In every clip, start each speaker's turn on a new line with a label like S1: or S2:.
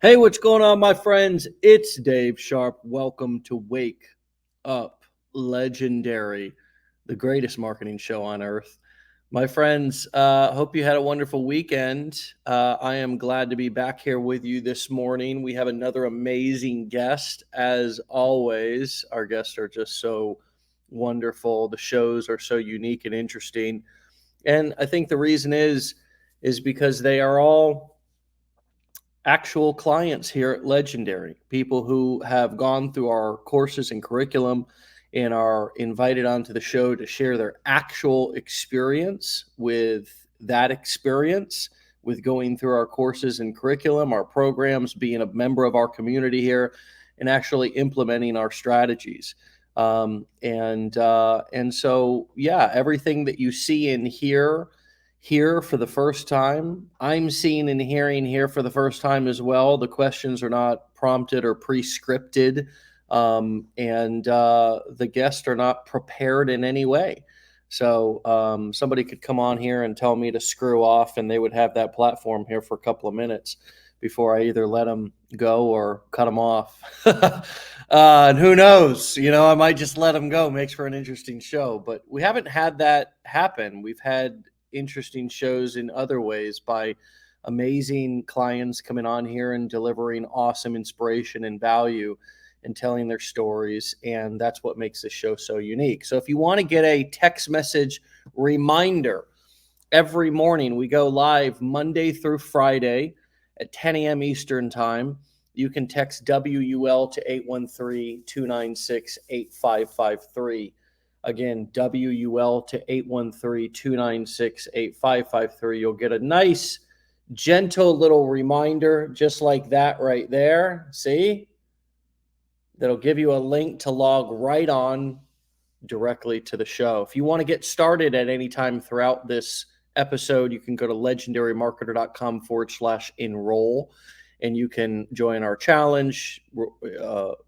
S1: Hey, what's going on, my friends? It's Dave Sharpe. Welcome to Wake Up Legendary, the greatest marketing show on earth. My friends, hope you had a wonderful weekend. I am glad to be back here with you this morning. We have another amazing guest, as always. Our guests are just so wonderful. The shows are so unique and interesting. And I think the reason is because they are all actual clients here at Legendary, people who have gone through our courses and curriculum and are invited onto the show to share their actual experience with that experience, with going through our courses and curriculum, our programs, being a member of our community here, and actually implementing our strategies. And so, yeah, everything that you see and hear here for the first time. I'm seeing and hearing here for the first time as well. The questions are not prompted or pre-scripted, and the guests are not prepared in any way. So somebody could come on here and tell me to screw off, and they would have that platform here for a couple of minutes before I either let them go or cut them off. And who knows? I might just let them go. Makes for an interesting show. But we haven't had that happen. We've had interesting shows in other ways by amazing clients coming on here and delivering awesome inspiration and value and telling their stories. And that's what makes this show so unique. So if you want to get a text message reminder, every morning we go live Monday through Friday at 10 a.m. Eastern time. You can text WUL to 813-296-8553. Again, WUL to 813-296-8553. You'll get a nice, gentle little reminder just like that right there. See? That'll give you a link to log right on directly to the show. If you want to get started at any time throughout this episode, you can go to legendarymarketer.com/enroll. And you can join our challenge,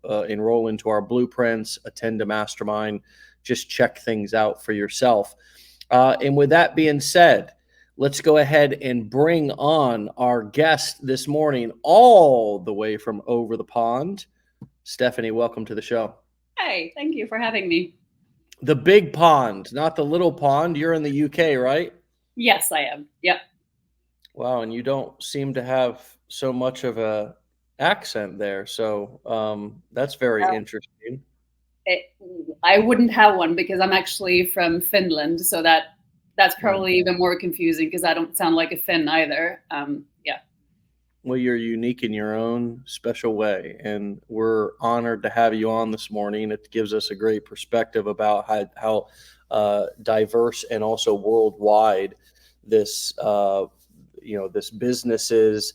S1: enroll into our blueprints, attend a mastermind, just check things out for yourself. And with that being said, let's go ahead and bring on our guest this morning, all the way from over the pond. Stephanie, welcome to the show.
S2: Hey, thank you for having me.
S1: The big pond, not the little pond. You're in the UK, right?
S2: Yes, I am. Yep.
S1: Wow, and you don't seem to have so much of a accent there. So that's very interesting.
S2: It, I wouldn't have one because I'm actually from Finland, so that's probably even more confusing because I don't sound like a Finn either. Yeah.
S1: Well, you're unique in your own special way, and we're honored to have you on this morning. It gives us a great perspective about how diverse and also worldwide this this business is,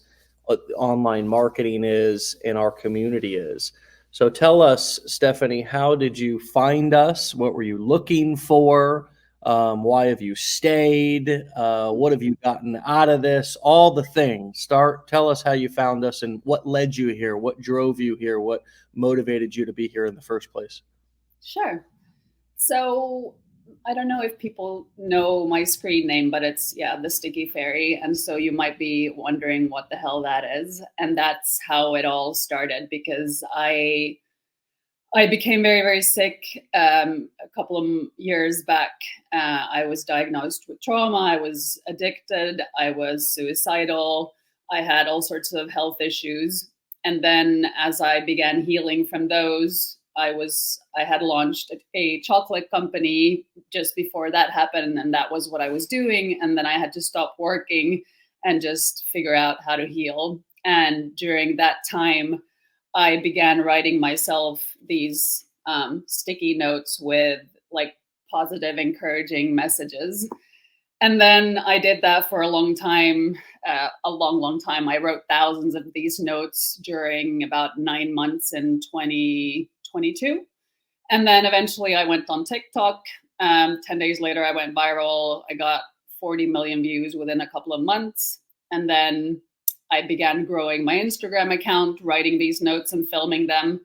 S1: online marketing is, and our community is. So tell us, Stephanie, how did you find us? What were you looking for? Why have you stayed? What have you gotten out of this? All the things. Tell us how you found us and what led you here, what drove you here, what motivated you to be here in the first place.
S2: Sure. So I don't know if people know my screen name, but it's the Sticky Fairy, and so you might be wondering what the hell that is. And that's how it all started because I became very, very sick a couple of years back. I was diagnosed with trauma. I was addicted. I was suicidal. I had all sorts of health issues. And then as I began healing from those, I had launched a chocolate company just before that happened. And that was what I was doing. And then I had to stop working and just figure out how to heal. And during that time, I began writing myself these sticky notes with like positive, encouraging messages. And then I did that for a long time, long time. I wrote thousands of these notes during about 9 months in 2022. And then eventually I went on TikTok. 10 days later, I went viral. I got 40 million views within a couple of months. And then I began growing my Instagram account, writing these notes and filming them.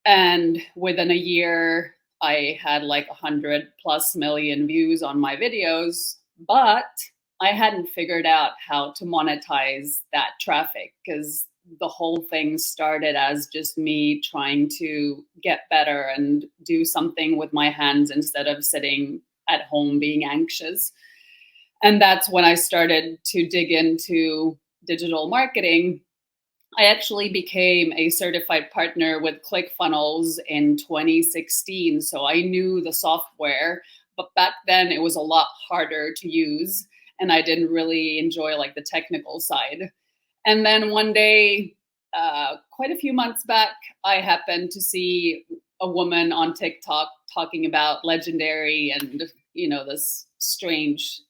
S2: And within a year, I had like 100+ million views on my videos, but I hadn't figured out how to monetize that traffic because the whole thing started as just me trying to get better and do something with my hands instead of sitting at home being anxious. And that's when I started to dig into digital marketing. I actually became a certified partner with ClickFunnels in 2016. So I knew the software, but back then it was a lot harder to use. And I didn't really enjoy like the technical side. And then one day, quite a few months back, I happened to see a woman on TikTok talking about legendary and, this strange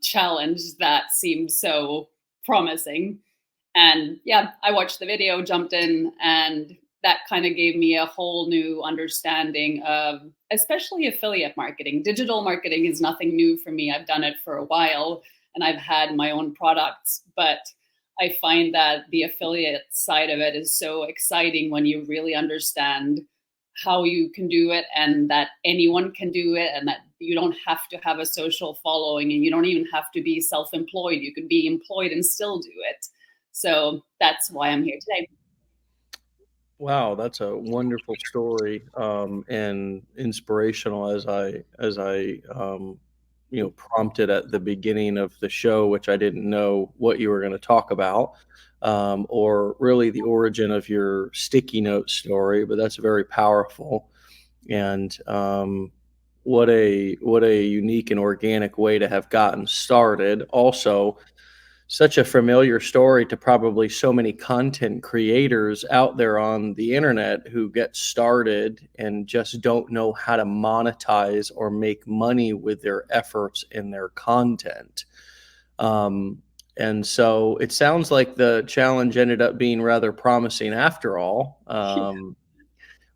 S2: challenge that seemed so promising. And yeah, I watched the video, jumped in, and that kind of gave me a whole new understanding of especially affiliate marketing. Digital marketing is nothing new for me. I've done it for a while and I've had my own products, but I find that the affiliate side of it is so exciting when you really understand how you can do it and that anyone can do it and that you don't have to have a social following and you don't even have to be self-employed. You can be employed and still do it. So that's why I'm here today.
S1: Wow, that's a wonderful story, and inspirational as I prompted at the beginning of the show, which I didn't know what you were going to talk about, or really the origin of your sticky note story, but that's very powerful. And what a unique and organic way to have gotten started. Also, such a familiar story to probably so many content creators out there on the internet who get started and just don't know how to monetize or make money with their efforts in their content. And so it sounds like the challenge ended up being rather promising after all,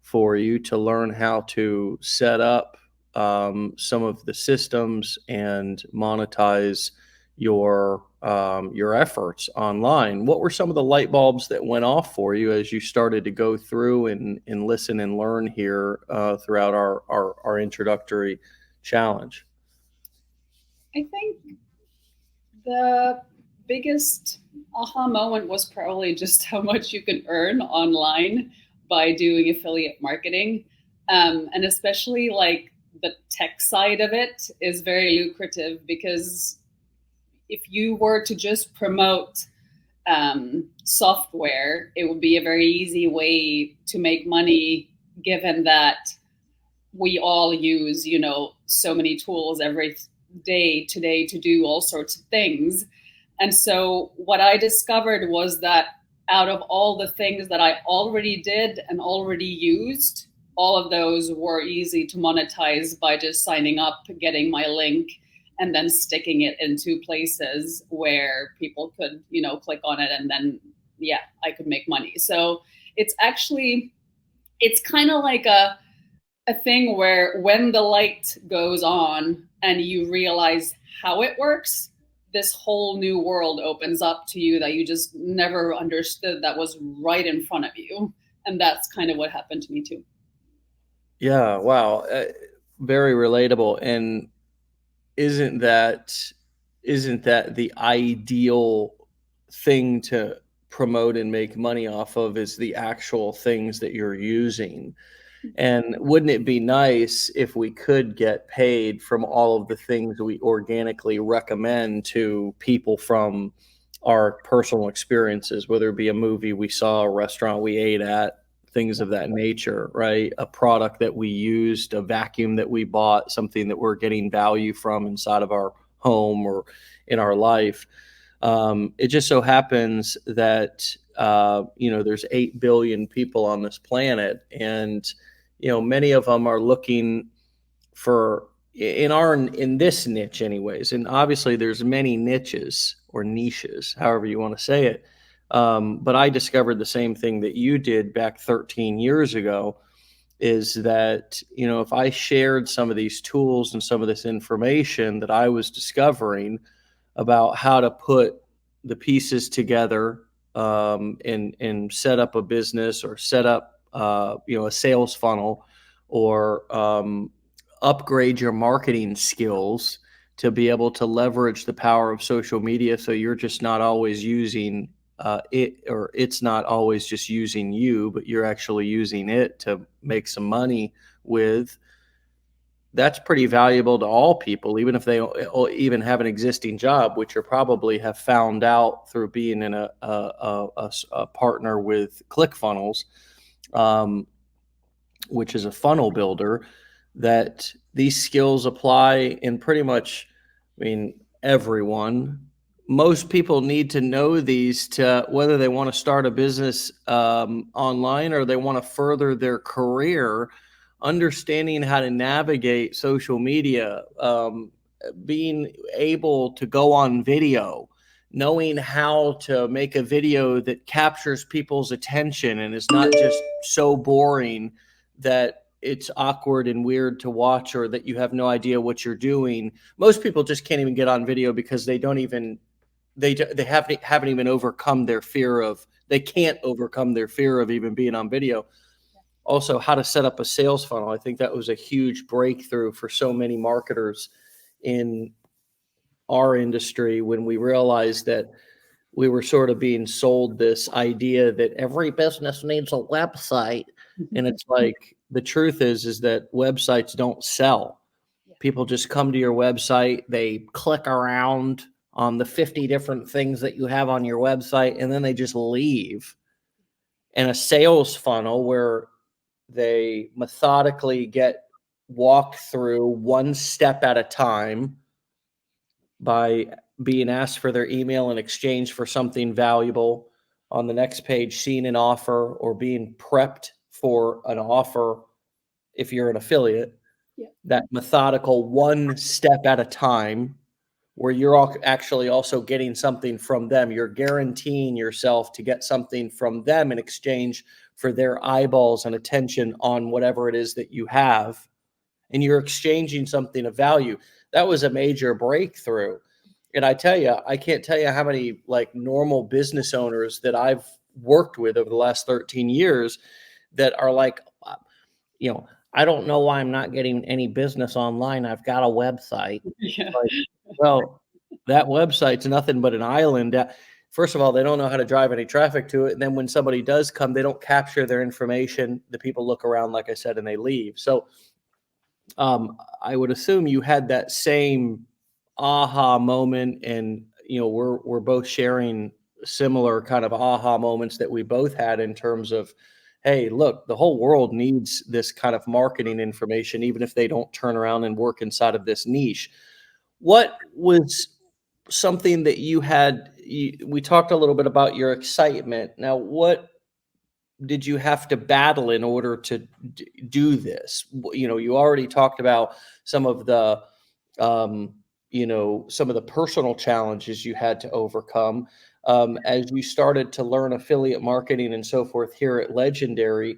S1: for you to learn how to set up some of the systems and monetize your efforts online. What were some of the light bulbs that went off for you as you started to go through and listen and learn here throughout our introductory challenge?
S2: I think the biggest aha moment was probably just how much you can earn online by doing affiliate marketing. And especially like the tech side of it is very lucrative because if you were to just promote software, it would be a very easy way to make money given that we all use, so many tools every day today to do all sorts of things. And so what I discovered was that out of all the things that I already did and already used, all of those were easy to monetize by just signing up, getting my link, and then sticking it into places where people could, click on it and then, yeah, I could make money. So it's kind of like a thing where when the light goes on and you realize how it works, this whole new world opens up to you that you just never understood that was right in front of you. And that's kind of what happened to me too.
S1: Yeah, wow, very relatable. And isn't that isn't that the ideal thing to promote and make money off of, is the actual things that you're using? And wouldn't it be nice if we could get paid from all of the things we organically recommend to people from our personal experiences, whether it be a movie we saw, a restaurant we ate at, things of that nature, right? A product that we used, a vacuum that we bought, something that we're getting value from inside of our home or in our life. It just so happens that there's 8 billion people on this planet, and many of them are looking for in this niche anyways. And obviously there's many niches or niches, however you want to say it. But I discovered the same thing that you did back 13 years ago, is that if I shared some of these tools and some of this information that I was discovering about how to put the pieces together, and set up a business, or set up a sales funnel, or upgrade your marketing skills to be able to leverage the power of social media, so you're just not always using it's not always just using you, but you're actually using it to make some money with, that's pretty valuable to all people, even if they even have an existing job, which you probably have found out through being in a partner with ClickFunnels, um, which is a funnel builder, that these skills apply in pretty much, I mean, everyone. Most people need to know these to whether they want to start a business online or they want to further their career. Understanding how to navigate social media, being able to go on video, knowing how to make a video that captures people's attention and is not just so boring that it's awkward and weird to watch, or that you have no idea what you're doing. Most people just can't even get on video because they don't even they haven't even overcome their fear of, they can't overcome their fear of even being on video. Also, how to set up a sales funnel. I think that was a huge breakthrough for so many marketers in our industry when we realized that we were sort of being sold this idea that every business needs a website. And it's like, the truth is that websites don't sell. People just come to your website, they click around on the 50 different things that you have on your website, and then they just leave. And a sales funnel where they methodically get walked through one step at a time by being asked for their email in exchange for something valuable, on the next page seeing an offer or being prepped for an offer if you're an affiliate.
S2: Yeah.
S1: That methodical one step at a time, where you're actually also getting something from them. You're guaranteeing yourself to get something from them in exchange for their eyeballs and attention on whatever it is that you have. And you're exchanging something of value. That was a major breakthrough. And I tell you, I can't tell you how many like normal business owners that I've worked with over the last 13 years that are like, I don't know why I'm not getting any business online. I've got a website.
S2: Yeah.
S1: Like, well, that website's nothing but an island. First of all, they don't know how to drive any traffic to it. And then when somebody does come, they don't capture their information. The people look around, like I said, and they leave. So I would assume you had that same aha moment, and we're both sharing similar kind of aha moments that we both had in terms of, hey, look, the whole world needs this kind of marketing information, even if they don't turn around and work inside of this niche. What was something that you had? We talked a little bit about your excitement. Now, what did you have to battle in order to do this? You already talked about some of the, some of the personal challenges you had to overcome as you started to learn affiliate marketing and so forth here at Legendary.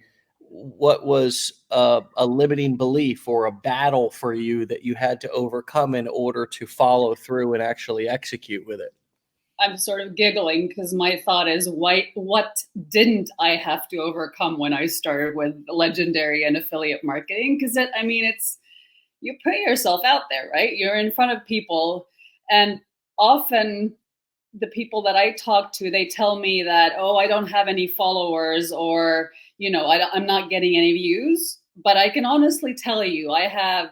S1: What was a limiting belief or a battle for you that you had to overcome in order to follow through and actually execute with it?
S2: I'm sort of giggling because my thought is, what didn't I have to overcome when I started with Legendary and affiliate marketing? Because it's, you put yourself out there, right? You're in front of people, and often the people that I talk to, they tell me that, oh, I don't have any followers, or I'm not getting any views. But I can honestly tell you, I have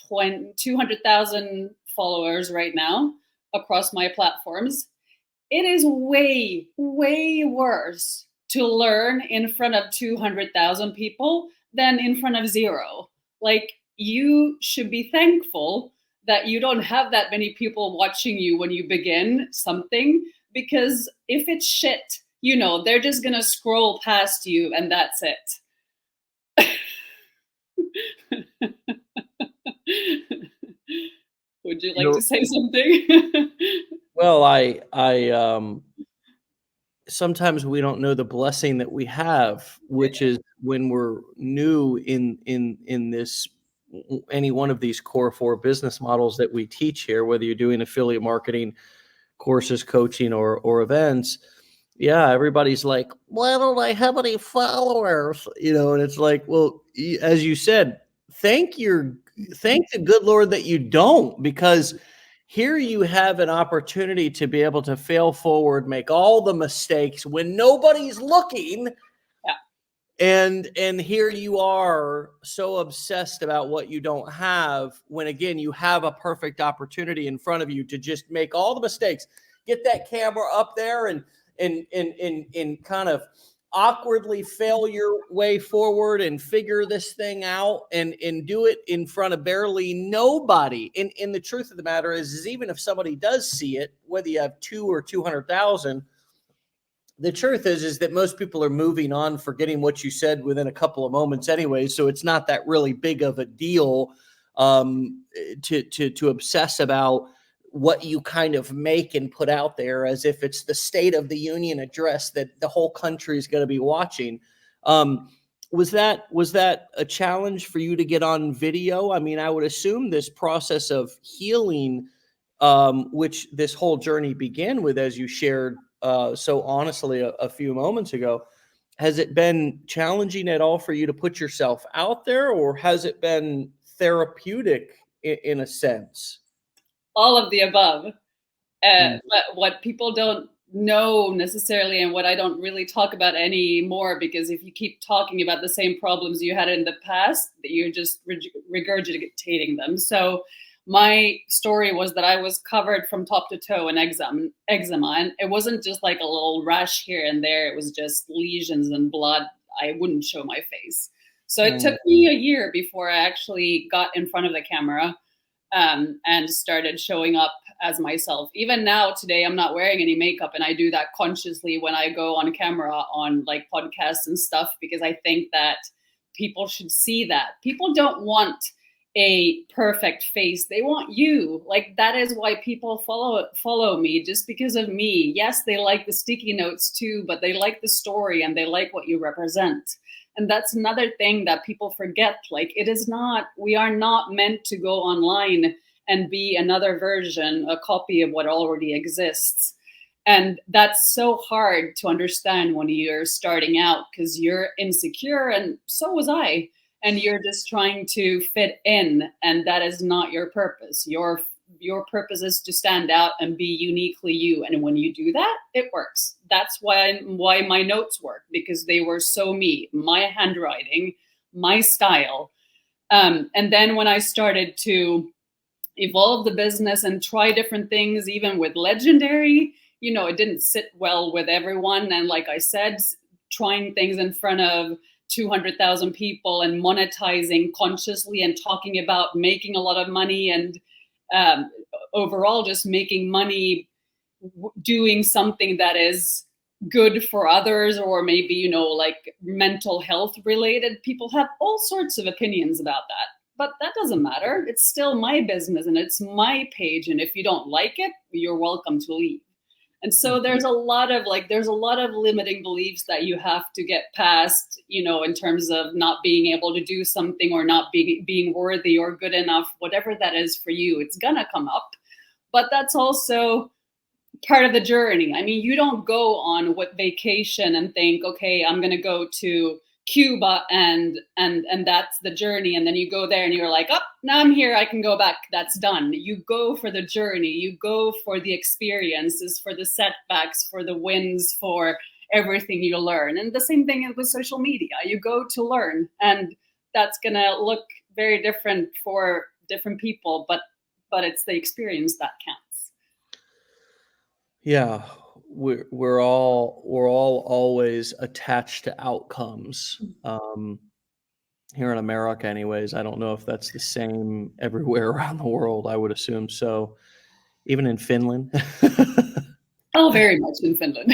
S2: 200,000 followers right now across my platforms. It is way, way worse to learn in front of 200,000 people than in front of zero. Like, you should be thankful that you don't have that many people watching you when you begin something, because if it's shit, they're just going to scroll past you and that's it. Would you like to say something?
S1: Well, sometimes we don't know the blessing that we have, which is when we're new in this, any one of these core 4 business models that we teach here, whether you're doing affiliate marketing courses, coaching, or events. Yeah, everybody's like, why don't I have any followers? And it's like, well, as you said, thank the good Lord that you don't, because Here you have an opportunity to be able to fail forward, make all the mistakes when nobody's looking.
S2: Yeah.
S1: And here you are so obsessed about what you don't have, when again you have a perfect opportunity in front of you to just make all the mistakes, get that camera up there and kind of awkwardly fail your way forward and figure this thing out and do it in front of barely nobody. And the truth of the matter is even if somebody does see it, whether you have 2 or 200,000, the truth is that most people are moving on, forgetting what you said within a couple of moments anyway. So it's not that really big of a deal to obsess about what you kind of make and put out there as if it's the State of the Union address that the whole country is going to be watching. Was that a challenge for you to get on video? I mean, I would assume this process of healing, which this whole journey began with, as you shared so honestly a few moments ago, has it been challenging at all for you to put yourself out there, or has it been therapeutic in a sense?
S2: All of the above. What people don't know necessarily, and what I don't really talk about anymore, because if you keep talking about the same problems you had in the past, you're just regurgitating them. So my story was that I was covered from top to toe in eczema, and it wasn't just like a little rash here and there. It was just lesions and blood. I wouldn't show my face. So it took me a year before I actually got in front of the camera and started showing up as myself. Even now, today, I'm not wearing any makeup, and I do that consciously when I go on camera on like podcasts and stuff, because I think that people should see that. People don't want a perfect face. They want you. Like, that is why people follow me, just because of me. Yes, they like the sticky notes too, but they like the story and they like what you represent. And that's another thing that people forget. Like, we are not meant to go online and be another version, a copy of what already exists. And that's so hard to understand when you're starting out, because you're insecure, and so was I. And you're just trying to fit in, and that is not your purpose. Your purpose is to stand out and be uniquely you. And when you do that, it works. That's why my notes work, because they were so me, my handwriting, my style. And then when I started to evolve the business and try different things, even with Legendary, it didn't sit well with everyone. And like I said, trying things in front of 200,000 people and monetizing consciously and talking about making a lot of money and overall just making money doing something that is good for others, or maybe, like mental health related. People have all sorts of opinions about that, but that doesn't matter. It's still my business and it's my page. And if you don't like it, you're welcome to leave. And so there's a lot of limiting beliefs that you have to get past, in terms of not being able to do something, or not being worthy or good enough, whatever that is for you. It's gonna come up, but that's also part of the journey. I mean, you don't go on vacation and think, okay, I'm gonna go to Cuba and that's the journey, and then you go there and you're like, oh, now I'm here, I can go back, that's done. You go for the journey, you go for the experiences, for the setbacks, for the wins, for everything you learn. And the same thing with social media. You go to learn, and that's gonna look very different for different people, but it's the experience that counts.
S1: Yeah, we're all always attached to outcomes. Here in America, anyways. I don't know if that's the same everywhere around the world. I would assume so. Even in Finland.
S2: Oh, very much in Finland.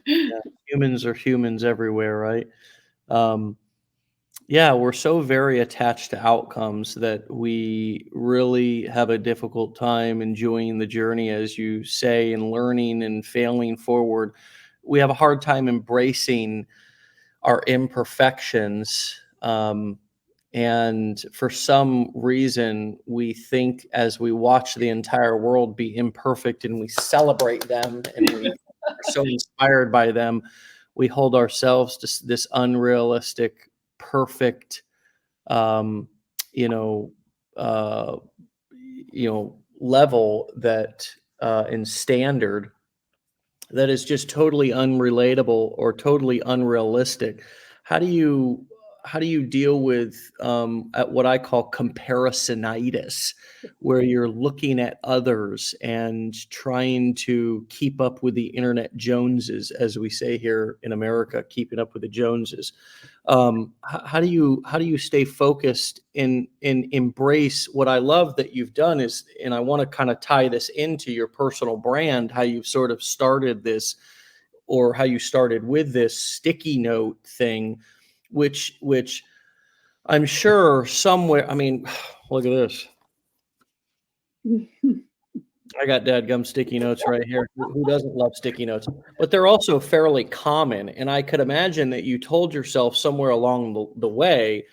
S1: Yeah, humans are humans everywhere, right? Yeah, we're so very attached to outcomes that we really have a difficult time enjoying the journey, as you say, and learning and failing forward. We have a hard time embracing our imperfections. And for some reason, we think as we watch the entire world be imperfect and we celebrate them and we are so inspired by them, we hold ourselves to this unrealistic, perfect, um, you know, uh, level that in standard that is just totally unrelatable or totally unrealistic. How do you how do you deal with at what I call comparisonitis, where you're looking at others and trying to keep up with the internet Joneses, as we say here in America, keeping up with the Joneses? How do you stay focused and embrace what I love that you've done is, and I want to kind of tie this into your personal brand, how you've sort of started this, or how you started with this sticky note thing, which I'm sure somewhere, I mean, look at this. I got dadgum sticky notes right here. Who doesn't love sticky notes? But they're also fairly common. And I could imagine that you told yourself somewhere along the way,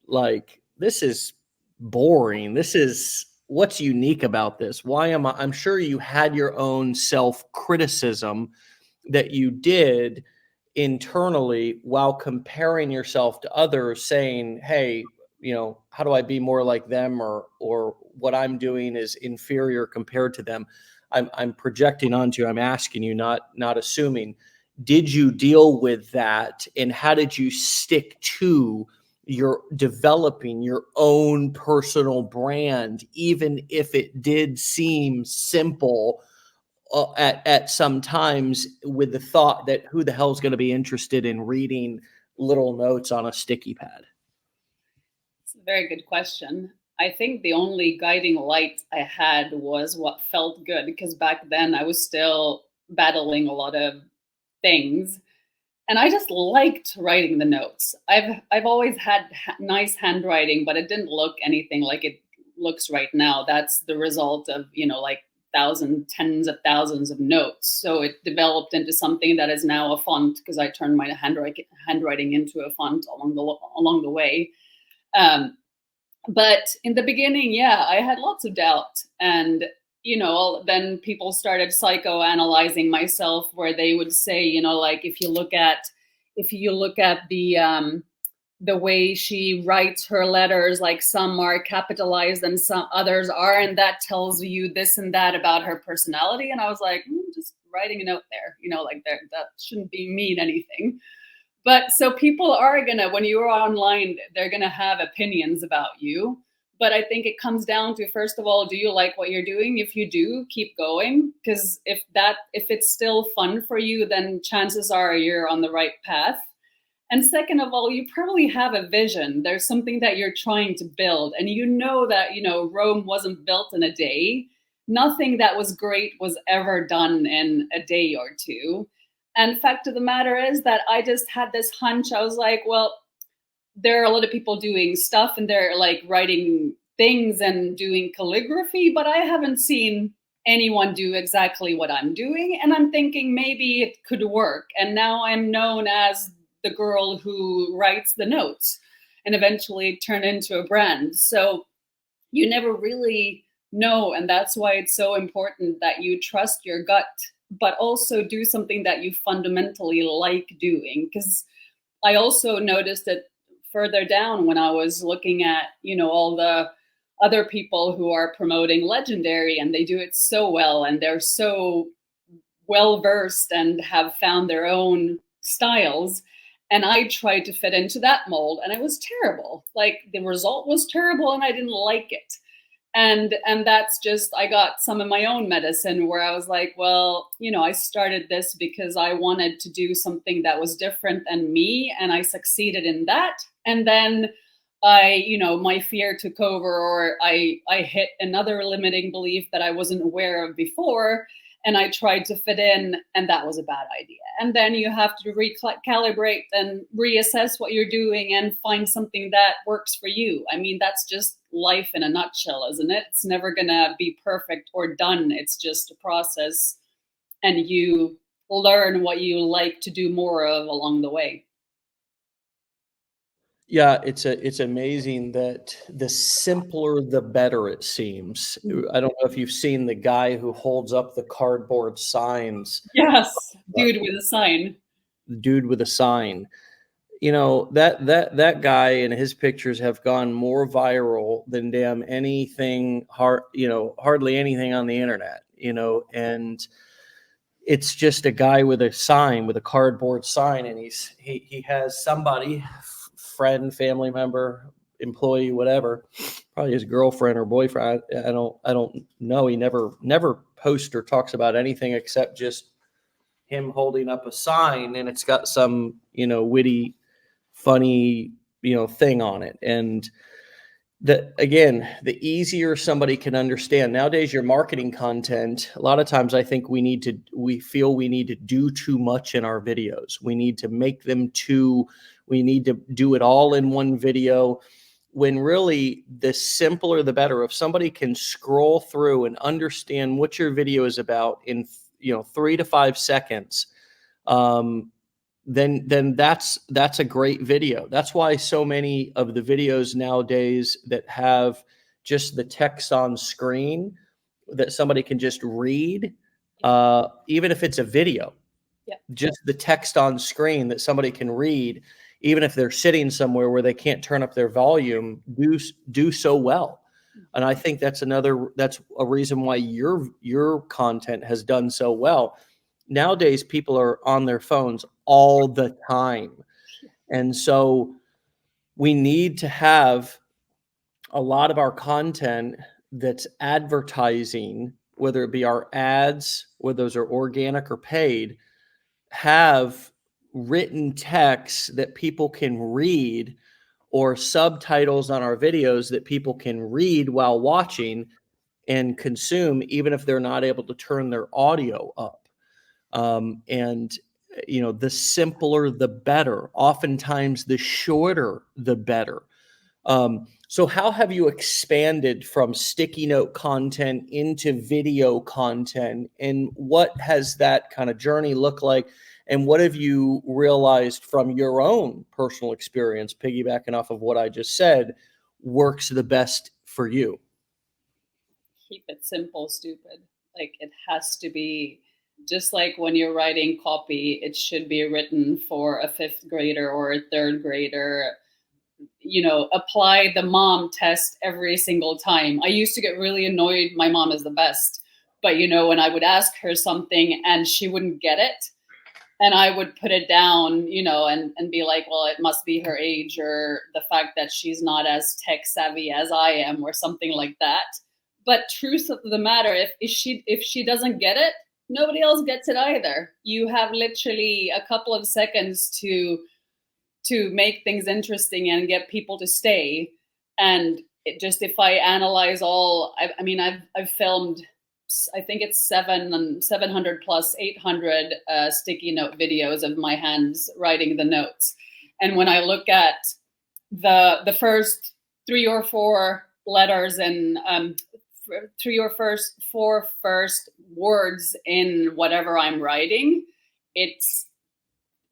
S1: like, this is boring. This is what's unique about this. Why am I? I'm sure you had your own self criticism that you did internally while comparing yourself to others, saying, hey, how do I be more like them, or what I'm doing is inferior compared to them. I'm projecting onto you. I'm asking you, not assuming. Did you deal with that, and how did you stick to your developing your own personal brand, even if it did seem simple at some times, with the thought that who the hell's going to be interested in reading little notes on a sticky pad?
S2: It's a very good question. I think the only guiding light I had was what felt good, because back then I was still battling a lot of things, and I just liked writing the notes. I've always had nice handwriting, but it didn't look anything like it looks right now. That's the result of, like tens of thousands of notes. So it developed into something that is now a font, because I turned my handwriting into a font along the way. But in the beginning, yeah, I had lots of doubt. And, then people started psychoanalyzing myself, where they would say, like, if you look at the way she writes her letters, like some are capitalized and some others are, and that tells you this and that about her personality. And I was like, just writing a note there, like that shouldn't be mean anything. But so people are gonna, when you're online, they're gonna have opinions about you. But I think it comes down to, first of all, do you like what you're doing? If you do, keep going. Because if it's still fun for you, then chances are you're on the right path. And second of all, you probably have a vision. There's something that you're trying to build. And that, Rome wasn't built in a day. Nothing that was great was ever done in a day or two. And fact of the matter is that I just had this hunch. I was like, well, there are a lot of people doing stuff, and they're like writing things and doing calligraphy, but I haven't seen anyone do exactly what I'm doing. And I'm thinking maybe it could work. And now I'm known as the girl who writes the notes, and eventually turn into a brand. So you never really know. And that's why it's so important that you trust your gut, but also do something that you fundamentally like doing. Because I also noticed that further down, when I was looking at, all the other people who are promoting Legendary, and they do it so well, and they're so well versed and have found their own styles. And I tried to fit into that mold, and it was terrible. Like, the result was terrible, and I didn't like it. And that's just, I got some of my own medicine, where I was like, well, I started this because I wanted to do something that was different than me, and I succeeded in that. And then my fear took over, or I hit another limiting belief that I wasn't aware of before, and I tried to fit in, and that was a bad idea. And then you have to recalibrate and reassess what you're doing and find something that works for you. I mean, that's just life in a nutshell, isn't it? It's never gonna be perfect or done. It's just a process, and you learn what you like to do more of along the way.
S1: Yeah, it's amazing that the simpler the better, it seems. I don't know if you've seen the guy who holds up the cardboard signs,
S2: Yes, dude with a sign.
S1: the dude with a sign. you know, that guy and his pictures have gone more viral than damn anything hardly anything on the internet, and it's just a guy with a sign, with a cardboard sign, and he has somebody, friend, family member, employee, whatever, probably his girlfriend or boyfriend. I don't know. He never posts or talks about anything except just him holding up a sign, and it's got some witty, funny thing on it. And the easier somebody can understand nowadays your marketing content, a lot of times I think we feel we need to do too much in our videos. We need to make them we need to do it all in one video, when really the simpler the better. If somebody can scroll through and understand what your video is about in 3 to 5 seconds, then that's a great video. That's why so many of the videos nowadays that have just the text on screen that somebody can just read, even if it's a video,
S2: Yeah.
S1: just the text on screen that somebody can read, even if they're sitting somewhere where they can't turn up their volume, do so well. And I think that's a reason why your content has done so well. Nowadays, people are on their phones all the time. And so we need to have a lot of our content that's advertising, whether it be our ads, whether those are organic or paid, have written text that people can read, or subtitles on our videos that people can read while watching and consume, even if they're not able to turn their audio up. And the simpler the better. Oftentimes the shorter the better. So how have you expanded from sticky note content into video content, and what has that kind of journey looked like, and what have you realized from your own personal experience, piggybacking off of what I just said, works the best for you?
S2: Keep it simple, stupid. Like, it has to be just like when you're writing copy, it should be written for a fifth grader or a third grader. Apply the mom test every single time. I used to get really annoyed. My mom is the best. But, when I would ask her something and she wouldn't get it, and I would put it down, and be like, well, it must be her age or the fact that she's not as tech savvy as I am or something like that. But truth of the matter, if she doesn't get it, nobody else gets it either. You have literally a couple of seconds to make things interesting and get people to stay. And if I analyze I've filmed, I think it's 700 plus 800 sticky note videos of my hands writing the notes. And when I look at the first 3 or 4 letters and 4 first words in whatever I'm writing, it's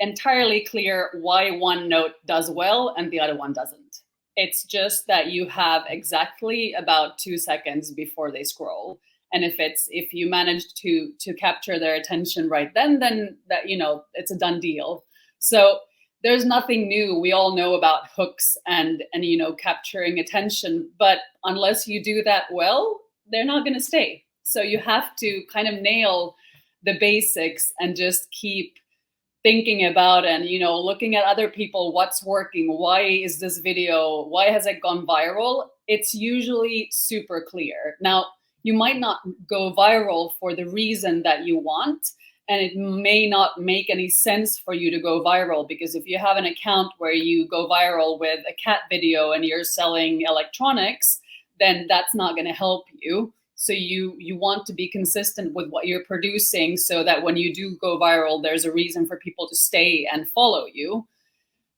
S2: entirely clear why one note does well and the other one doesn't. It's just that you have exactly about 2 seconds before they scroll. And if you manage to capture their attention right then that, it's a done deal. So there's nothing new. We all know about hooks and capturing attention, but unless you do that well, they're not going to stay. So you have to kind of nail the basics and just keep thinking about and looking at other people, what's working, why has it gone viral. It's usually super clear. Now, you might not go viral for the reason that you want, and it may not make any sense for you to go viral, because if you have an account where you go viral with a cat video and you're selling electronics, then that's not going to help you. So you want to be consistent with what you're producing, so that when you do go viral, there's a reason for people to stay and follow you.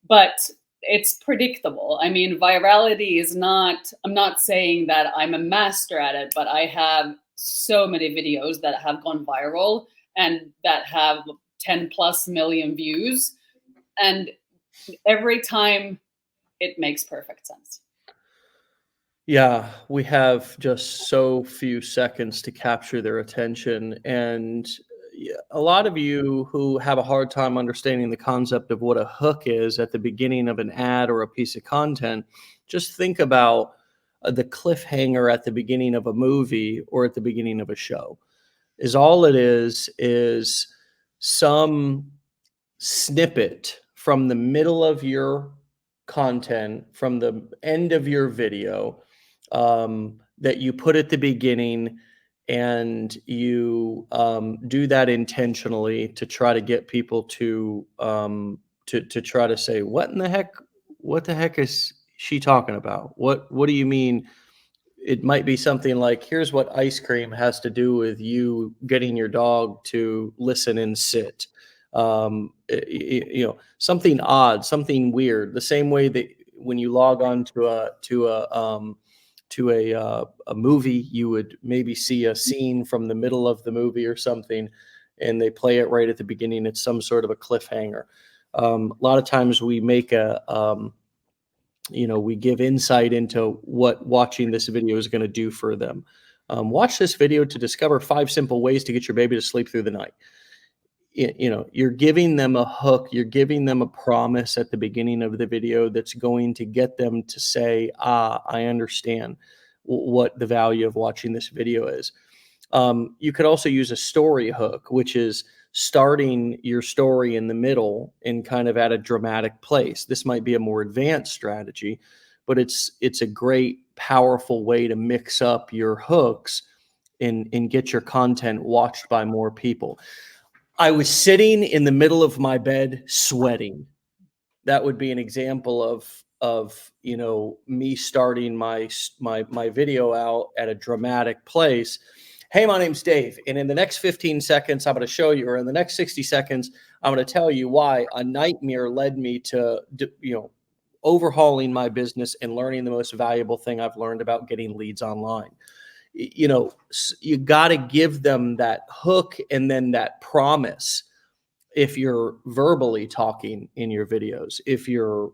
S2: But it's predictable. I mean, virality is not, I'm not saying that I'm a master at it, but I have so many videos that have gone viral and that have 10 plus million views. And every time it makes perfect sense.
S1: Yeah, we have just so few seconds to capture their attention. And, a lot of you who have a hard time understanding the concept of what a hook is at the beginning of an ad or a piece of content, just think about the cliffhanger at the beginning of a movie or at the beginning of a show. Is all it is some snippet from the middle of your content, from the end of your video, that you put at the beginning, and you do that intentionally to try to get people to try to say, what the heck is she talking about? What do you mean? It might be something like, here's what ice cream has to do with you getting your dog to listen and sit. Something odd, something weird. The same way that when you log on to a movie, you would maybe see a scene from the middle of the movie or something, and they play it right at the beginning. It's some sort of a cliffhanger. A lot of times we make we give insight into what watching this video is going to do for them. Watch this video to discover 5 simple ways to get your baby to sleep through the night. You're giving them a hook, you're giving them a promise at the beginning of the video that's going to get them to say, I understand what the value of watching this video is. You could also use a story hook, which is starting your story in the middle and kind of at a dramatic place. This might be a more advanced strategy, but it's a great, powerful way to mix up your hooks and get your content watched by more people. I was sitting in the middle of my bed sweating. That would be an example of me starting my video out at a dramatic place. Hey, my name's Dave, and in the next 15 seconds, I'm going to show you, or in the next 60 seconds, I'm going to tell you why a nightmare led me to, overhauling my business and learning the most valuable thing I've learned about getting leads online. You got to give them that hook and then that promise. If you're verbally talking in your videos, if you're,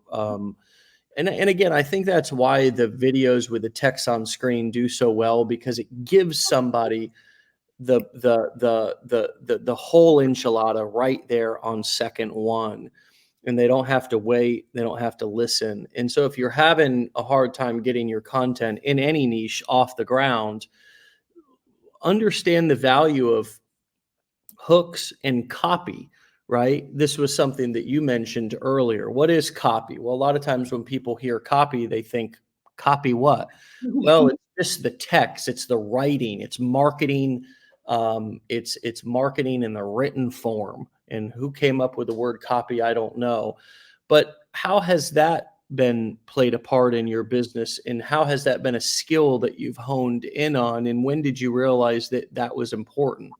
S1: and again, I think that's why the videos with the text on screen do so well, because it gives somebody the whole enchilada right there on second one, and they don't have to wait, they don't have to listen. And so if you're having a hard time getting your content in any niche off the ground, understand the value of hooks and copy. Right? This was something that you mentioned earlier. What is copy? Well, a lot of times when people hear copy, they think, copy what? Well, it's just the text, it's the writing, it's marketing, it's marketing in the written form. And who came up with the word copy? I don't know. But how has that been played a part in your business, and how has that been a skill that you've honed in on? And when did you realize that that was important?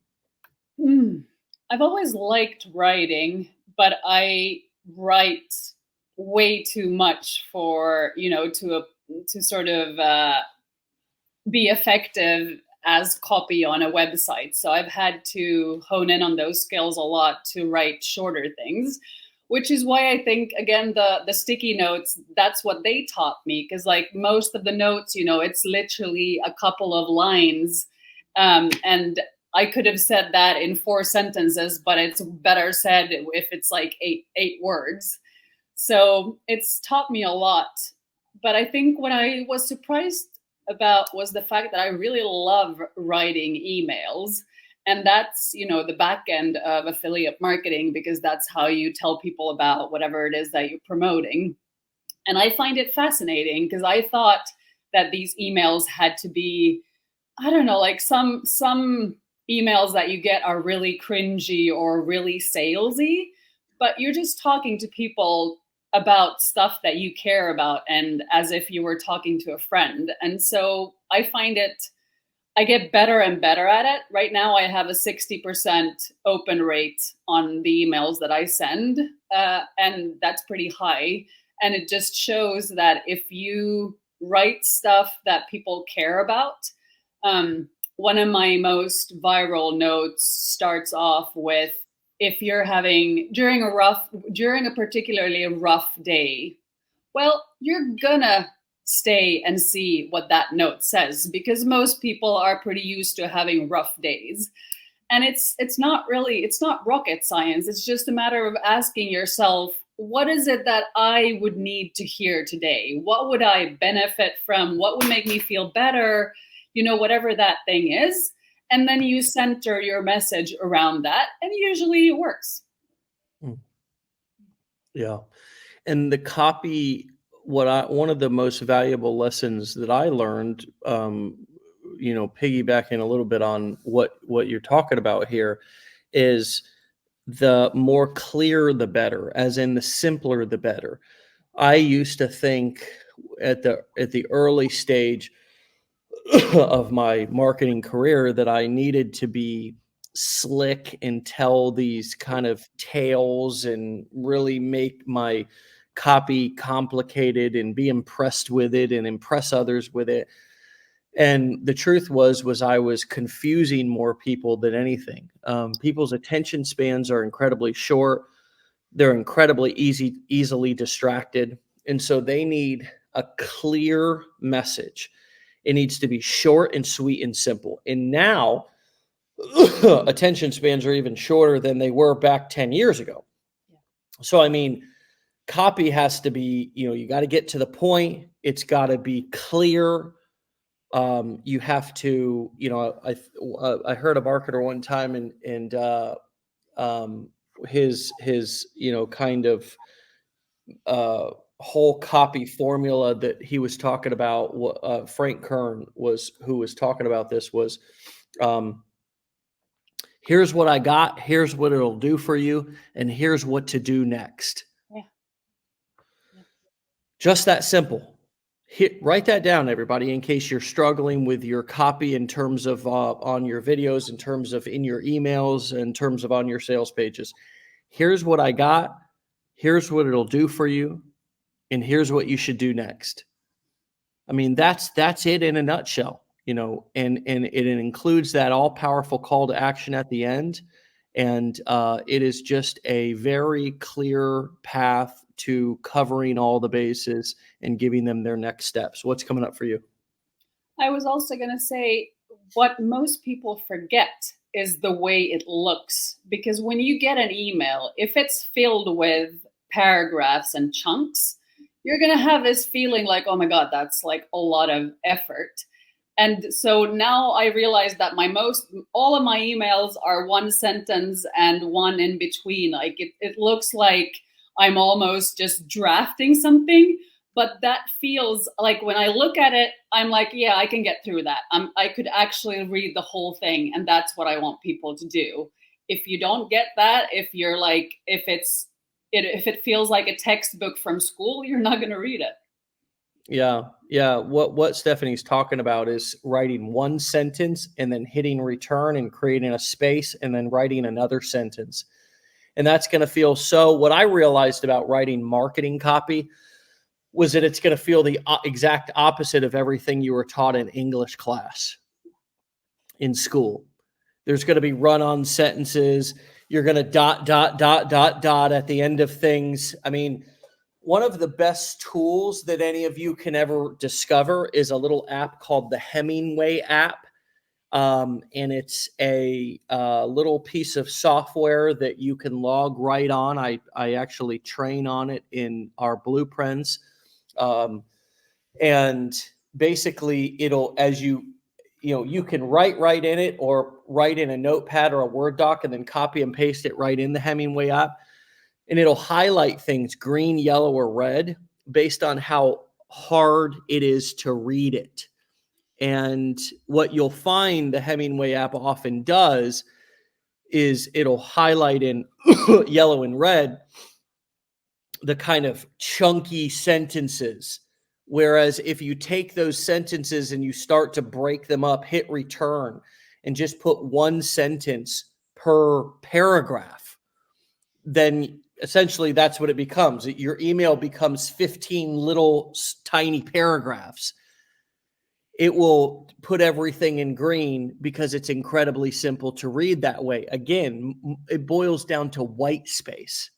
S2: I've always liked writing, but I write way too much for, to sort of be effective as copy on a website. So I've had to hone in on those skills a lot to write shorter things, which is why I think, again, the sticky notes, that's what they taught me. Because like most of the notes, it's literally a couple of lines. And I could have said that in 4 sentences, but it's better said if it's like eight words. So it's taught me a lot. But I think what I was surprised about was the fact that I really love writing emails. And that's, the back end of affiliate marketing, because that's how you tell people about whatever it is that you're promoting. And I find it fascinating because I thought that these emails had to be, I don't know, like some emails that you get are really cringy or really salesy, but you're just talking to people about stuff that you care about, and as if you were talking to a friend. And so I get better and better at it. Right now I have a 60% open rate on the emails that I send, and that's pretty high. And it just shows that if you write stuff that people care about, one of my most viral notes starts off with, if you're having during a particularly rough day, well, you're gonna stay and see what that note says, because most people are pretty used to having rough days. And it's not really, it's not rocket science. It's just a matter of asking yourself, what is it that I would need to hear today? What would I benefit from? What would make me feel better? You know, whatever that thing is. And then you center your message around that, and usually it works.
S1: Mm. Yeah. And the copy, one of the most valuable lessons that I learned, piggybacking a little bit on what you're talking about here, is the more clear the better, as in the simpler the better. I used to think at the early stage of my marketing career that I needed to be slick and tell these kind of tales and really make my copy complicated and be impressed with it and impress others with it. And the truth was I was confusing more people than anything. People's attention spans are incredibly short. They're incredibly easily distracted. And so they need a clear message. It needs to be short and sweet and simple. And now attention spans are even shorter than they were back 10 years ago. So, I mean, copy has to be, you got to get to the point. It's got to be clear. You have to, I heard a marketer one time and his, kind of whole copy formula that he was talking about, Frank Kern was who was talking about this, was um, here's what I got, here's what it'll do for you, and here's what to do next.
S2: Yeah.
S1: Just that simple. Write that down, everybody, in case you're struggling with your copy in terms of on your videos, in terms of in your emails, in terms of on your sales pages. Here's what I got. Here's what it'll do for you. And here's what you should do next. I mean, that's it in a nutshell, and it includes that all powerful call to action at the end. And it is just a very clear path to covering all the bases and giving them their next steps. What's coming up for you?
S2: I was also going to say, what most people forget is the way it looks. Because when you get an email, if it's filled with paragraphs and chunks, you're going to have this feeling like, oh my God, that's like a lot of effort. And so now I realize that all of my emails are one sentence and one in between. Like it looks like I'm almost just drafting something, but that feels like when I look at it, I'm like, yeah, I can get through that. I could actually read the whole thing. And that's what I want people to do. If you don't get that, if it feels like a textbook from school, you're not going to read it.
S1: Yeah. What Stephanie's talking about is writing one sentence and then hitting return and creating a space and then writing another sentence. And that's going to feel what I realized about writing marketing copy was that it's going to feel the exact opposite of everything you were taught in English class in school. There's going to be run-on sentences. You're going to dot, dot, dot, dot, dot at the end of things. I mean, one of the best tools that any of you can ever discover is a little app called the Hemingway app. And it's a little piece of software that you can log right on. I actually train on it in our blueprints. And basically it'll, as you can write right in it or write in a notepad or a Word doc and then copy and paste it right in the Hemingway app. And it'll highlight things green, yellow, or red based on how hard it is to read it. And what you'll find the Hemingway app often does is it'll highlight in yellow and red the kind of chunky sentences. Whereas if you take those sentences and you start to break them up, hit return, and just put one sentence per paragraph, then essentially that's what it becomes. Your email becomes 15 little tiny paragraphs. It will put everything in green because it's incredibly simple to read that way. Again, it boils down to white space,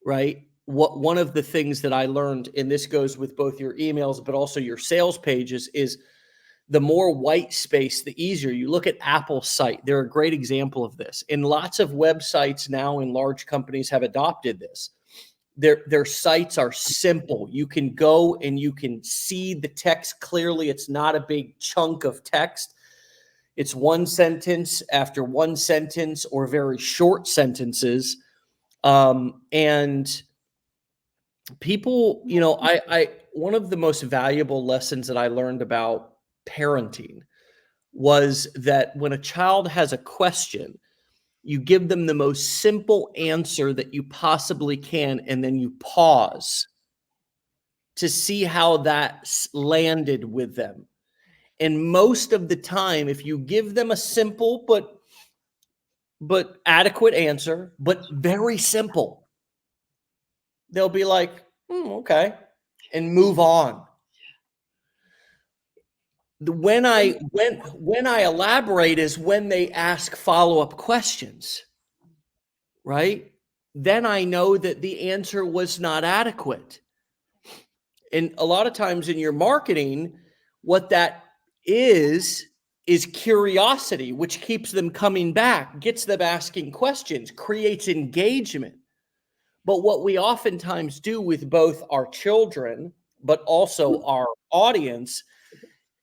S1: right? One of the things that I learned, and this goes with both your emails, but also your sales pages, is the more white space, the easier. You look at Apple's site, they're a great example of this. And lots of websites now in large companies have adopted this. Their sites are simple. You can go and you can see the text clearly. It's not a big chunk of text. It's one sentence after one sentence or very short sentences. And people, you know, I one of the most valuable lessons that I learned about parenting was that when a child has a question, you give them the most simple answer that you possibly can, and then you pause to see how that landed with them. And most of the time, if you give them a simple but adequate answer, but very simple, they'll be like, okay, and move on. When I elaborate is when they ask follow-up questions, right? Then I know that the answer was not adequate. And a lot of times in your marketing, what that is curiosity, which keeps them coming back, gets them asking questions, creates engagement. But what we oftentimes do with both our children, but also our audience,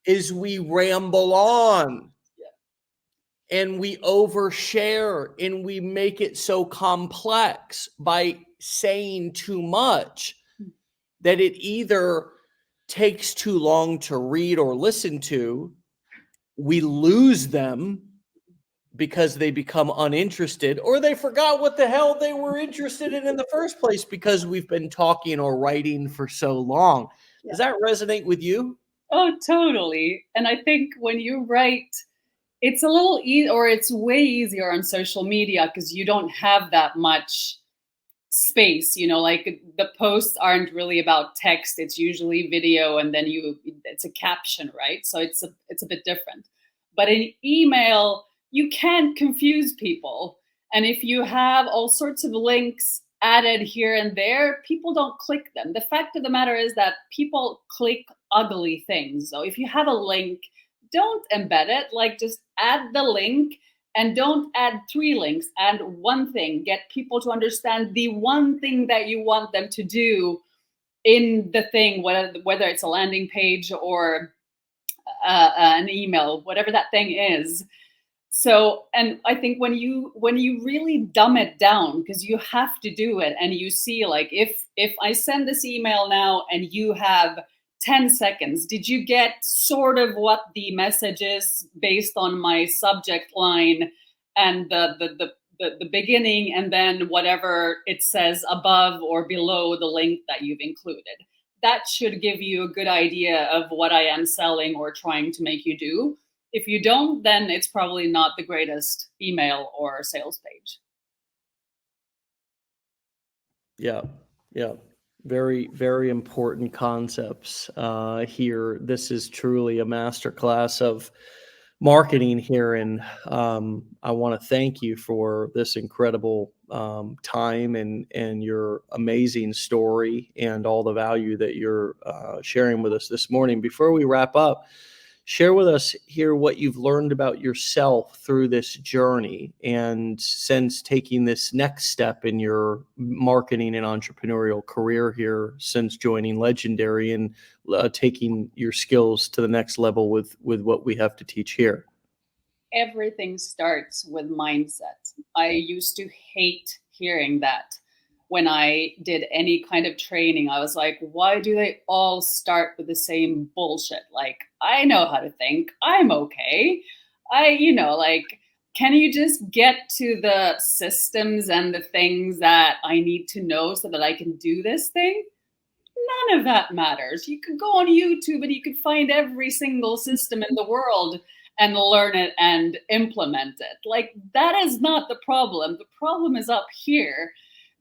S1: is we ramble on and we overshare and we make it so complex by saying too much that it either takes too long to read or listen to. We lose them because they become uninterested, or they forgot what the hell they were interested in the first place because we've been talking or writing for so long. Does that resonate with you?
S2: Oh, totally. And I think when you write, it's a little or it's way easier on social media because you don't have that much space, you know, like the posts aren't really about text. It's usually video and then it's a caption, right? So it's a bit different. But in email, you can't confuse people. And if you have all sorts of links added here and there, people don't click them. The fact of the matter is that people click ugly things. So if you have a link, don't embed it, like just add the link and don't add 3 links, add one thing, get people to understand the one thing that you want them to do in the thing, whether it's a landing page or an email, whatever that thing is. So, and I think when you really dumb it down, because you have to do it, and you see, like, if I send this email now and you have 10 seconds, did you get sort of what the message is based on my subject line and the beginning, and then whatever it says above or below the link that you've included? That should give you a good idea of what I am selling or trying to make you do. If you don't, then it's probably not the greatest email or sales page.
S1: Yeah. Very, very important concepts here. This is truly a masterclass of marketing here. And I want to thank you for this incredible time and your amazing story and all the value that you're sharing with us this morning. Before we wrap up, share with us here what you've learned about yourself through this journey, and since taking this next step in your marketing and entrepreneurial career here since joining Legendary, and taking your skills to the next level with what we have to teach here.
S2: Everything starts with mindset. I used to hate hearing that. When I did any kind of training, I was like, why do they all start with the same bullshit? Like, I know how to think. I'm okay. Can you just get to the systems and the things that I need to know so that I can do this thing? None of that matters. You could go on YouTube and you could find every single system in the world and learn it and implement it. Like, that is not the problem. The problem is up here.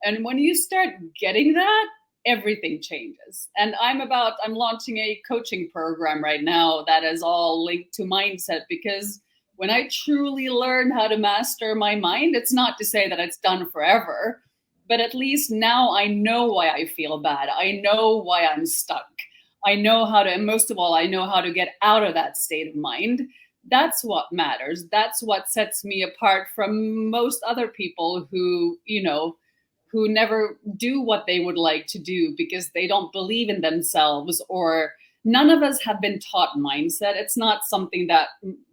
S2: And when you start getting that, everything changes. And I'm launching a coaching program right now that is all linked to mindset, because when I truly learn how to master my mind, it's not to say that it's done forever, but at least now I know why I feel bad. I know why I'm stuck. I know how to, and most of all, I know how to get out of that state of mind. That's what matters. That's what sets me apart from most other people who, who never do what they would like to do because they don't believe in themselves, or none of us have been taught mindset. It's not something that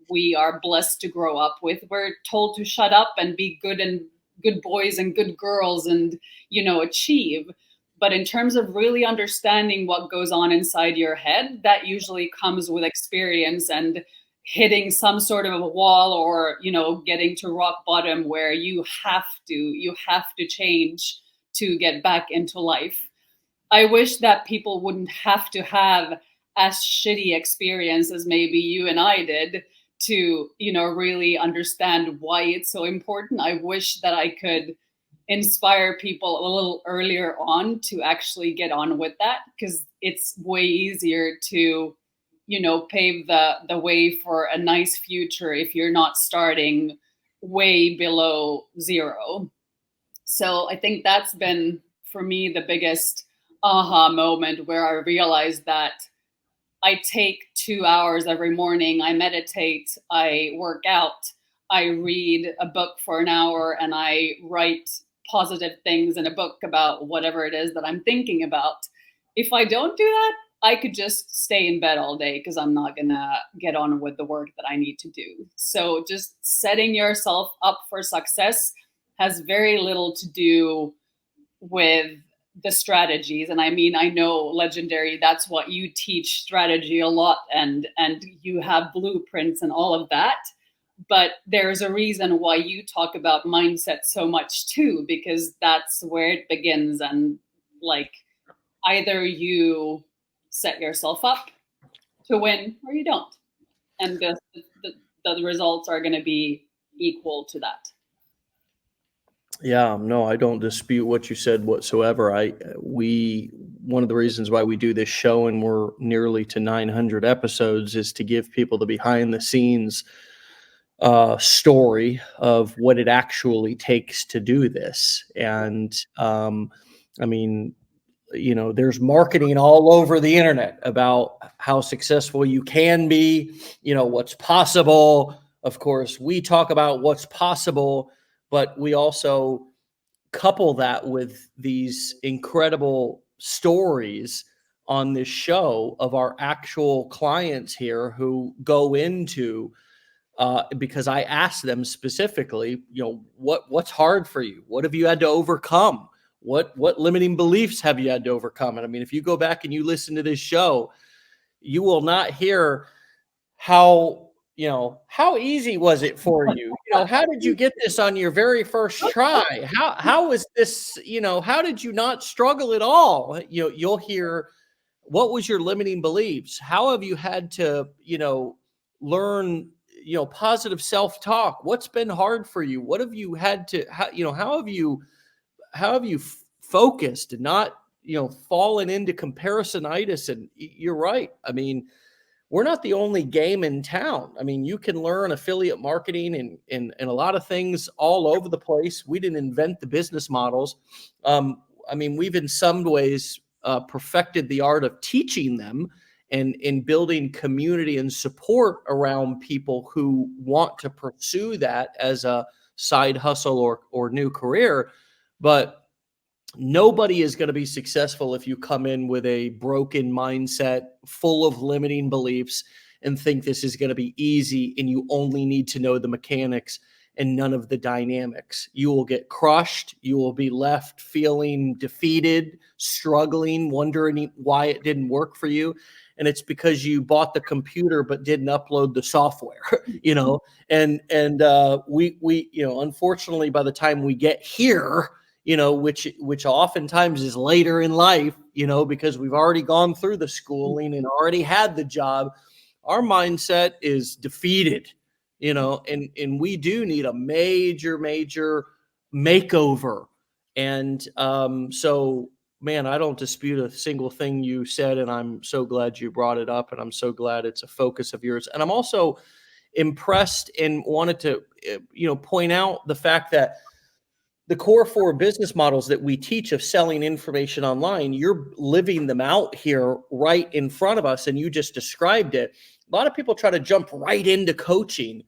S2: we are blessed to grow up with. We're told to shut up and be good, and good boys and good girls, and achieve. But in terms of really understanding what goes on inside your head, that usually comes with experience and hitting some sort of a wall, or getting to rock bottom where you have to change to get back into life. I wish that people wouldn't have to have as shitty experience as maybe you and I did to really understand why it's so important. I wish that I could inspire people a little earlier on to actually get on with that, because it's way easier to pave the way for a nice future if you're not starting way below zero. So I think that's been, for me, the biggest aha moment, where I realized that I take 2 hours every morning, I meditate, I work out, I read a book for an hour, and I write positive things in a book about whatever it is that I'm thinking about. If I don't do that, I could just stay in bed all day because I'm not going to get on with the work that I need to do. So just setting yourself up for success has very little to do with the strategies. And I mean, I know, Legendary, that's what you teach, strategy a lot, and you have blueprints and all of that. But there's a reason why you talk about mindset so much too, because that's where it begins. And like, either you set yourself up to win or you don't, and the results are going to be equal to that.
S1: Yeah, no, I don't dispute what you said whatsoever. One of the reasons why we do this show, and we're nearly to 900 episodes, is to give people the behind the scenes story of what it actually takes to do this. And I mean, there's marketing all over the internet about how successful you can be, what's possible. Of course, we talk about what's possible, but we also couple that with these incredible stories on this show of our actual clients here who go into, because I asked them specifically, what's hard for you? What have you had to overcome? What limiting beliefs have you had to overcome? And I mean, if you go back and you listen to this show, you will not hear how easy was it for you? How did you get this on your very first try? How is this, how did you not struggle at all? You'll hear, what was your limiting beliefs? How have you had to, learn, positive self-talk? What's been hard for you? What have you had to, how have you focused and not, fallen into comparisonitis? And you're right. I mean, we're not the only game in town. I mean, you can learn affiliate marketing and a lot of things all over the place. We didn't invent the business models. I mean, we've in some ways perfected the art of teaching them and in building community and support around people who want to pursue that as a side hustle or new career. But nobody is going to be successful if you come in with a broken mindset, full of limiting beliefs, and think this is going to be easy and you only need to know the mechanics and none of the dynamics. You will get crushed. You will be left feeling defeated, struggling, wondering why it didn't work for you. And it's because you bought the computer but didn't upload the software, and we unfortunately, by the time we get here, which oftentimes is later in life, because we've already gone through the schooling and already had the job, our mindset is defeated, and we do need a major makeover. And so, man, I don't dispute a single thing you said, and I'm so glad you brought it up, and I'm so glad it's a focus of yours. And I'm also impressed and wanted to, point out the fact that the core four business models that we teach of selling information online, you're living them out here right in front of us, and you just described it. A lot of people try to jump right into coaching,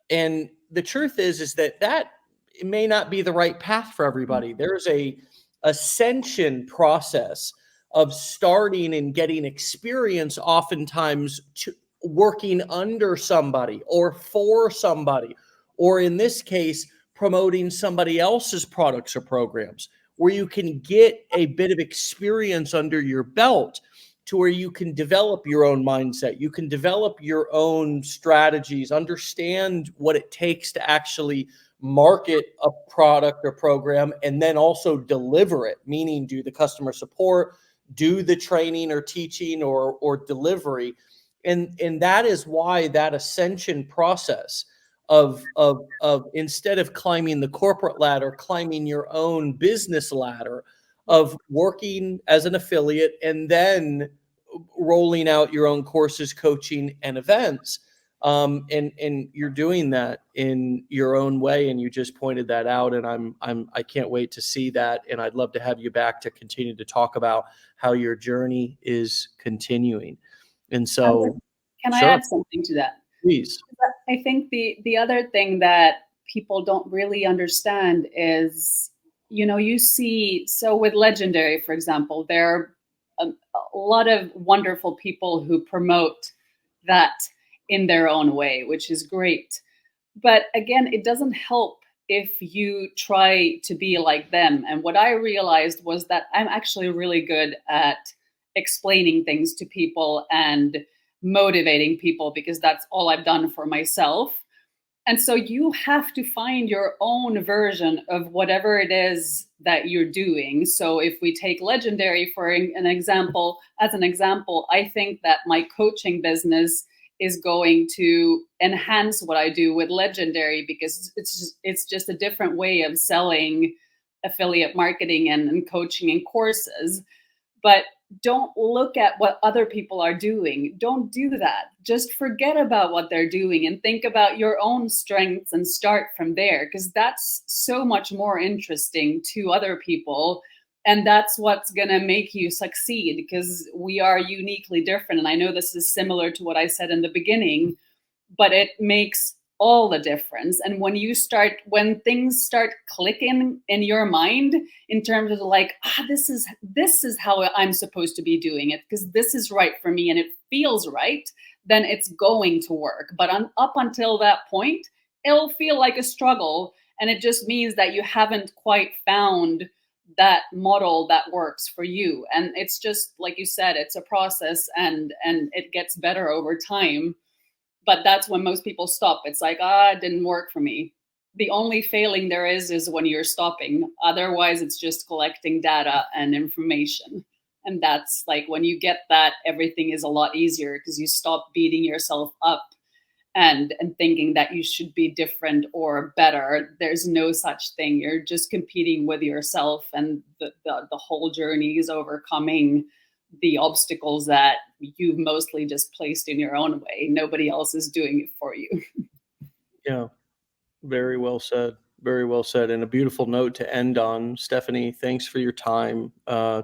S1: and the truth is that it may not be the right path for everybody. There's a ascension process of starting and getting experience, oftentimes to working under somebody or for somebody, or in this case, promoting somebody else's products or programs, where you can get a bit of experience under your belt to where you can develop your own mindset. You can develop your own strategies, understand what it takes to actually market a product or program, and then also deliver it, meaning do the customer support, do the training or teaching or delivery. And that is why that ascension process of instead of climbing the corporate ladder, climbing your own business ladder, of working as an affiliate and then rolling out your own courses, coaching, and events. And you're doing that in your own way, and you just pointed that out. And I can't wait to see that. And I'd love to have you back to continue to talk about how your journey is continuing. And so,
S2: can I
S1: sure,
S2: add something to that?
S1: please.
S2: I think the other thing that people don't really understand is, you see, so with Legendary, for example, there are a lot of wonderful people who promote that in their own way, which is great. But again, it doesn't help if you try to be like them. And what I realized was that I'm actually really good at explaining things to people and motivating people, because that's all I've done for myself. And so you have to find your own version of whatever it is that you're doing. So if we take Legendary for an example, I think that my coaching business is going to enhance what I do with Legendary, because it's just a different way of selling affiliate marketing and coaching and courses. But don't look at what other people are doing. Don't do that. Just forget about what they're doing and think about your own strengths and start from there, because that's so much more interesting to other people. And that's what's going to make you succeed, because we are uniquely different. And I know this is similar to what I said in the beginning, but it makes all the difference. And when things start clicking in your mind in terms of like, this is how I'm supposed to be doing it, because this is right for me and it feels right, then it's going to work. But up until that point, it'll feel like a struggle. And it just means that you haven't quite found that model that works for you. And it's just, like you said, it's a process, and it gets better over time. But that's when most people stop. It's like, it didn't work for me. The only failing there is when you're stopping. Otherwise, it's just collecting data and information. And that's like, when you get that, everything is a lot easier, because you stop beating yourself up and thinking that you should be different or better. There's no such thing. You're just competing with yourself, and the whole journey is overcoming the obstacles that you've mostly just placed in your own way. Nobody else is doing it for you.
S1: Yeah, very well said. Very well said. And a beautiful note to end on. Stephanie, thanks for your time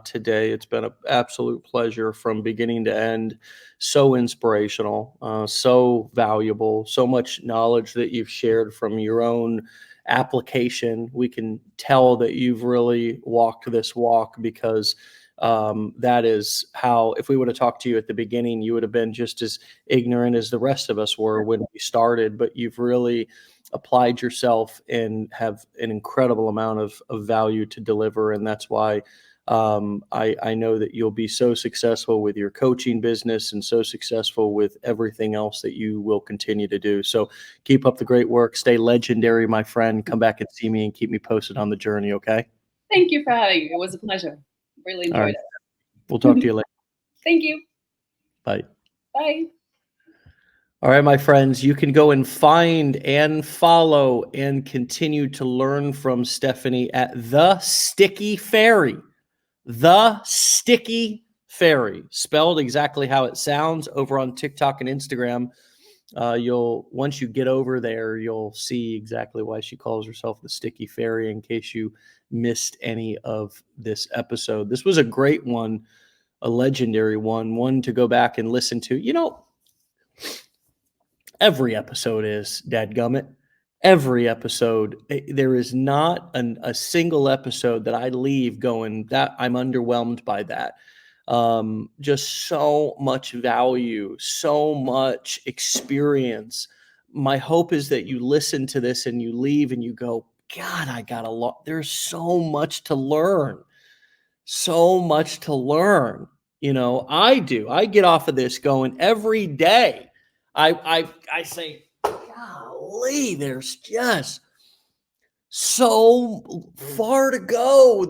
S1: today. It's been an absolute pleasure from beginning to end. So inspirational, so valuable, so much knowledge that you've shared from your own application. We can tell that you've really walked this walk, because that is how, if we would have talked to you at the beginning, you would have been just as ignorant as the rest of us were when we started. But you've really applied yourself and have an incredible amount of value to deliver. And that's why I know that you'll be so successful with your coaching business and so successful with everything else that you will continue to do. So keep up the great work. Stay legendary, my friend. Come back and see me and keep me posted on the journey, okay?
S2: Thank you for having me. It was a pleasure. Really enjoyed it.
S1: We'll talk to you later.
S2: Thank you.
S1: Bye.
S2: Bye.
S1: All right, my friends, you can go and find and follow and continue to learn from Stephanie at The Sticky Fairy. The Sticky Fairy, spelled exactly how it sounds, over on TikTok and Instagram. Once you get over there, you'll see exactly why she calls herself the Sticky Fairy, in case you missed any of this episode. This was a great one, a legendary one to go back and listen to. Every episode is, dadgummit. Every episode, there is not a single episode that I leave going, that I'm underwhelmed by that. Just so much value, so much experience. My hope is that you listen to this and you leave and you go, God, I got a lot. There's so much to learn. So much to learn. I do. I get off of this going every day. I say, golly, there's just so far to go.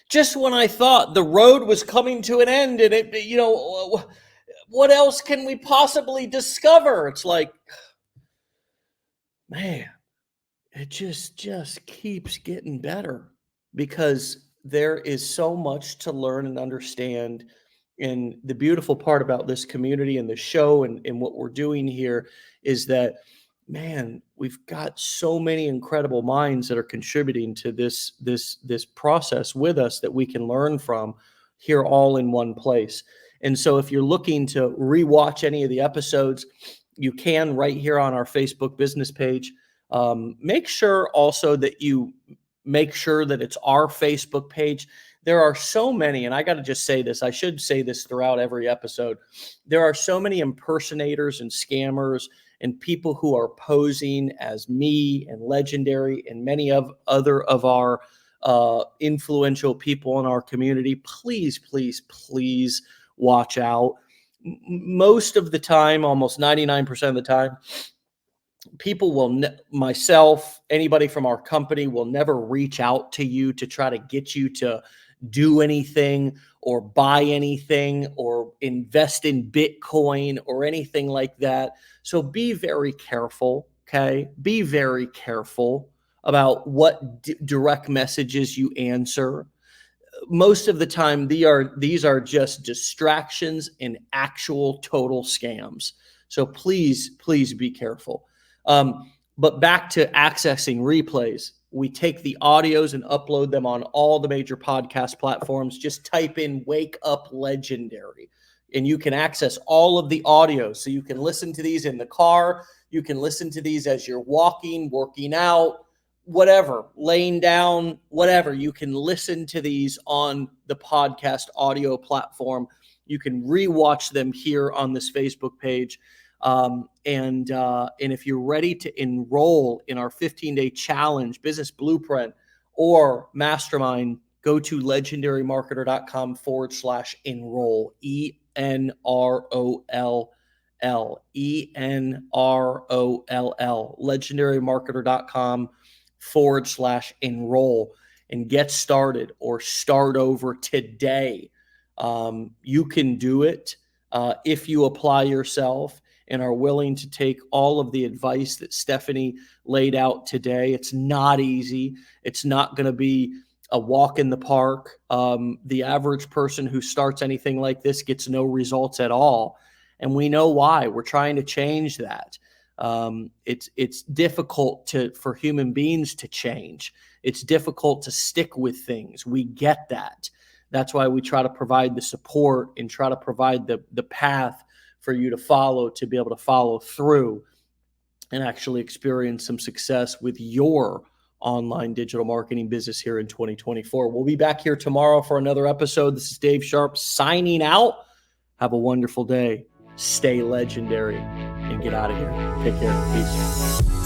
S1: Just when I thought the road was coming to an end, and what else can we possibly discover? It's like, man, it just keeps getting better, because there is so much to learn and understand. And the beautiful part about this community and the show and what we're doing here is that, man, we've got so many incredible minds that are contributing to this process with us that we can learn from here, all in one place. And so if you're looking to rewatch any of the episodes, you can right here on our Facebook business page. Make sure also that you make sure that it's our Facebook page. There are so many, and I got to just say this, I should say this throughout every episode. There are so many impersonators and scammers and people who are posing as me and Legendary and many of other of our influential people in our community. Please, please, please watch out. Most of the time, almost 99% of the time, people will, myself, anybody from our company will never reach out to you to try to get you to do anything or buy anything or invest in Bitcoin or anything like that. So be very careful, okay? Be very careful about what direct messages you answer. Most of the time, these are just distractions and actual total scams. So please, please be careful. But back to accessing replays. We take the audios and upload them on all the major podcast platforms. Just type in Wake Up Legendary, and you can access all of the audios. So you can listen to these in the car. You can listen to these as you're walking, working out, whatever, laying down, whatever. You can listen to these on the podcast audio platform. You can rewatch them here on this Facebook page. And if you're ready to enroll in our 15-day challenge, business blueprint, or mastermind, go to legendarymarketer.com/enroll, ENROLL, legendarymarketer.com/enroll, and get started or start over today. You can do it if you apply yourself and are willing to take all of the advice that Stephanie laid out today. It's not easy. It's not going to be a walk in the park. The average person who starts anything like this gets no results at all. And we know why. We're trying to change that. It's difficult for human beings to change. It's difficult to stick with things. We get that. That's why we try to provide the support and try to provide the path for you to follow, to be able to follow through and actually experience some success with your online digital marketing business here in 2024. We'll be back here tomorrow for another episode. This is Dave Sharpe signing out. Have a wonderful day. Stay legendary and get out of here. Take care. Peace.